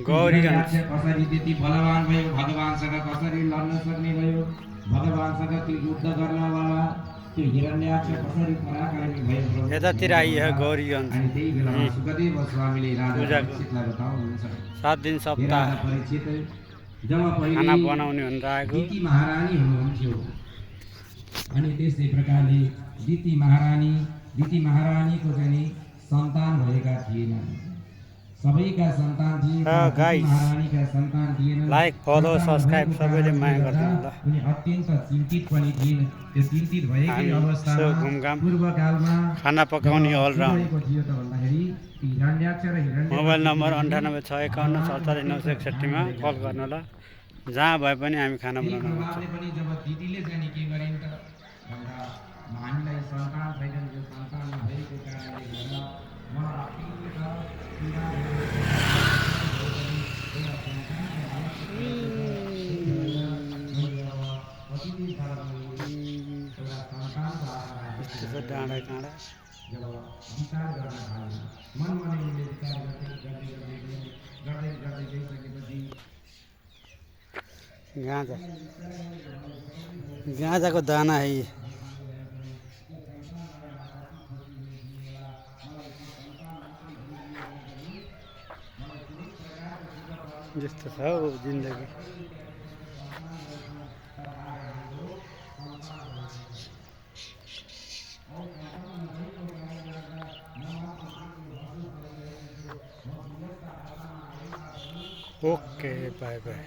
गौरीगञ्ज कसरी त्यति बलवान भयो, भगवानसँग कसरी लड्न सक्ने भयो, भगवानसँग त्यो युद्ध गर्नवाला त्यो हिरण्याक्ष कसरी पराक्रमी भयो प्रभु। यतातिर आइयो गौरीगञ्ज अनि त्यही बेलामा सुखदेव स्वामीले राजा पूजाको परीक्षितलाई बताउनुहुन्छ, 7 दिन हे सप्ताह राजा परीक्षित, जब पहिले खाना बनाउने भनेर आएको दिति महारानी हुनुहुन्थ्यो, अनि त्यस्तै प्रकारले दिति महारानीको चाहिँ नि सन्तान भएका थिएनन्, सबैका सन्तान थिए, guys, महारानीका सन्तान थिएनन्। लाइक फलो सब्सक्राइब सबैले माया गर्दा गरिदिनु ल। उनी अत्यन्त चिन्तित पनि थिइन्। त्यो चिन्तित भएकै हामी यसो अवस्थामा घुमघाम पूर्वकालमा खाना पकाउने अलराउन्ड के भएको थियो त भन्दाखेरि हिरण्याक्ष र हिरण्य मोबाइल नम्बर 9865474961 मा कल गर्नु ल। जहाँ भए पनि हामी खाना बनाउन आउँछौँ। प्रभावले पनि जब दिदीले चाहिँ नि के गरिन् त भन्दा हामीलाई सन्तान छैनन्, यो सन्तान नभएको कारणले गर्दा म अत्यन्त पीडा डाँडा काँडा जब विचार गर्न थाल्यो, मनमा नै उनले विचार गर्दै गइसकेपछि गाँजाको दाना है जस्तो छ हौ जिन्दगी। Okay bye bye.